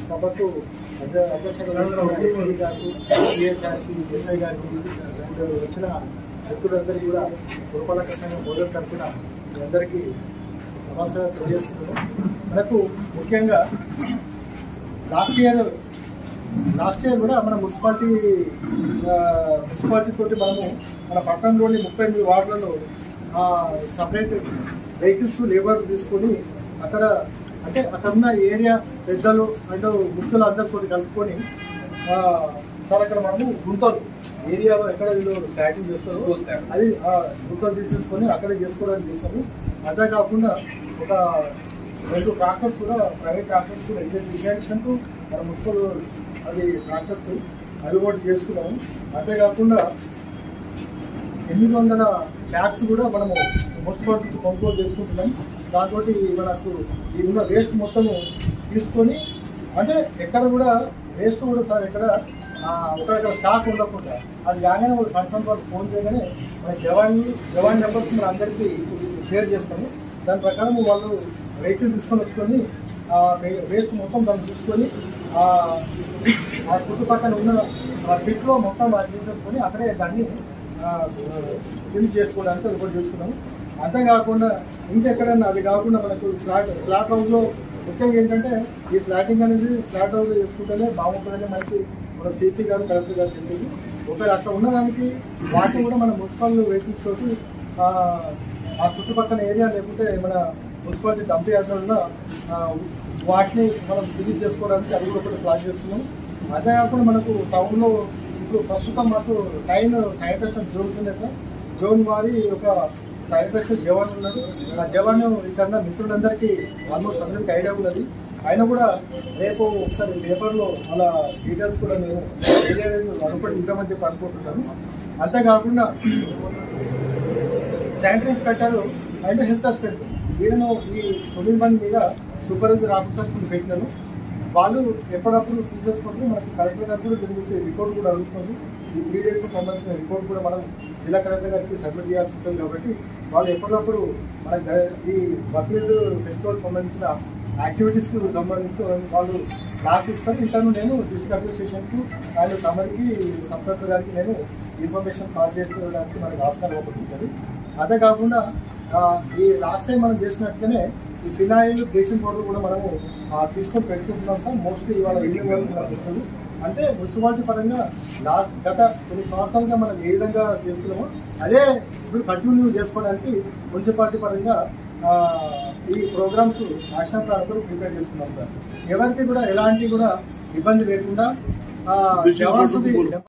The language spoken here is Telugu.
సభకు అధ్యక్షులు గారికి, సిఎస్ గారికి, ఎస్ఐ గారికి అండ్ వచ్చిన వ్యక్తులందరికీ కూడా పురపాలక సంఘం బోధన తరఫున మీ అందరికీ నమస్కారం తెలియజేస్తున్నాను. మనకు ముఖ్యంగా లాస్ట్ ఇయర్ కూడా మన మున్సిపాలిటీ తోటి మనము మన పట్టణంలోని 38 వార్డులలో సపరేట్ వెహికల్స్ లేబర్ తీసుకొని అక్కడ ఉన్న ఏరియా పెద్దలు అంటే గుర్తులు అందరితో కలుపుకొని సార్ అక్కడ మనము గుంతలు ఏరియాలో ఎక్కడ వీళ్ళు స్టార్టింగ్ చేస్తారో అది గుంతలు తీసేసుకొని అక్కడే చేసుకోవడానికి చేస్తాము. అదే కాకుండా ఒక 2 ట్రాక్టర్స్ కూడా ప్రైవేట్ ట్రాక్టర్స్ కూడా ఇంజక్షన్కు మన మున్సిపల్ అది ట్రాక్టర్స్ అది కూడా చేసుకున్నాము. అంతేకాకుండా 800 ట్యాక్స్ కూడా మనము మున్సిపాలిటీ కొనుగోలు చేసుకుంటున్నాం. దాంతో మనకు ఈ ఉన్న వేస్ట్ మొత్తము తీసుకొని అంటే ఎక్కడ కూడా వేస్ట్ కూడా సార్ ఎక్కడ ఒకక్కడ స్టాక్ ఉండకుండా అది కాగానే వాళ్ళు కన్సర్న్ వాళ్ళు ఫోన్ చేయగానే మన జవాన్ నెంబర్స్ మన అందరికీ షేర్ చేస్తాము. దాని ప్రకారం వాళ్ళు వెహికల్ తీసుకొని వచ్చుకొని వేస్ట్ మొత్తం దాన్ని తీసుకొని ఆ చుట్టుపక్కల ఉన్న పిట్లో మొత్తం తీసేసుకొని అక్కడే దాన్ని ఫినిష్ చేసుకోవడానికి అది కూడా చేసుకున్నాము. అంతేకాకుండా ఇంకెక్కడన్నా అది కాకుండా మనకు ఫ్లాట్ హౌస్లో ముఖ్యంగా ఏంటంటే ఈ ఫ్లాటింగ్ అనేది ఫ్లాట్ హౌస్ చేసుకుంటేనే బాగుంటుందని మనకి మన సిపి గారు కలెక్టర్ గారు చెప్పింది. ఒకవేళ అక్కడ ఉన్నదానికి వాటిని కూడా మన మున్సిపల్ వెహికల్స్ తోటి ఆ చుట్టుపక్కల ఏరియా లేకుంటే మన మున్సిపాలిటీ డంప్ యార్డ్లో వాటిని మనం విజిట్ చేసుకోవడానికి అది కూడా ఒకటి ప్లాన్ చేస్తున్నాం. అంతేకాకుండా మనకు టౌన్లో ఇప్పుడు ప్రస్తుతం మాకు 9 శానిటేషన్ జోన్స్ ఉన్నాయి సార్. జోన్ వారి ఒక శానిటేషన్ జవాన్ ఉన్నారు. ఆ జవాన్ ఇక్కడ మిత్రులందరికీ ఆల్మోస్ట్ అందరికీ ఐడియా ఉన్నది. ఆయన కూడా రేపు ఒకసారి పేపర్లో అలా డీటెయిల్స్ కూడా నేను ఏరియా అనుకోటి ఇద్దామని చెప్పి అనుకుంటున్నాను. అంతేకాకుండా sanitary inspector and health assistant వీళ్ళను ఈ 9 మంది మీద సూపర్వైజర్ ఆఫీసర్స్ పెట్టినాను. వాళ్ళు ఎప్పుడప్పుడు తీసేసుకుంటే మనకి కలెక్టర్ గారు కూడా దీని గురించి రిపోర్ట్ కూడా అడుగుతుంది. ఈ 3 డేస్కి సంబంధించిన రిపోర్ట్ కూడా మనం జిల్లా కలెక్టర్ గారికి సబ్మిట్ చేయాల్సి ఉంటుంది. కాబట్టి వాళ్ళు ఎప్పటికప్పుడు మన ఈ బక్రీద్ ఫెస్టివల్ సంబంధించిన యాక్టివిటీస్కి సంబంధించి వాళ్ళు నాకు ఇస్తారు. ఇంటర్ను నేను డిస్ట్రిక్ట్ అడ్మినిస్ట్రేషన్కు అండ్ తమరికి సబ్ కలెక్టర్ గారికి నేను ఇన్ఫర్మేషన్ పాస్ చేసుకోవడానికి మనకు ఆస్కారం ఒకటి ఉంటుంది. అంతేకాకుండా ఈ లాస్ట్ టైం మనం చేసినట్టుగానే ఈ ఫినాయిల్ బ్లీచింగ్ పౌడర్ కూడా మనము తీసుకొని పెట్టుకుంటున్నాం సార్. మోస్ట్లీ ఇవాళ ఈవినింగ్ వరకు మనకు వస్తుంది. అంటే మున్సిపాలిటీ పరంగా గత కొన్ని సంవత్సరాలుగా మనం ఏ విధంగా చేస్తున్నామో అదే ఇప్పుడు కంటిన్యూ చేసుకోవడానికి మున్సిపాలిటీ పరంగా ఈ ప్రోగ్రామ్స్ యాక్షన్ ప్లాన్ కూడా ప్రిపేర్ చేసుకున్నాం సార్. ఎవరికి కూడా ఎలాంటి కూడా ఇబ్బంది లేకుండా జవాన్స్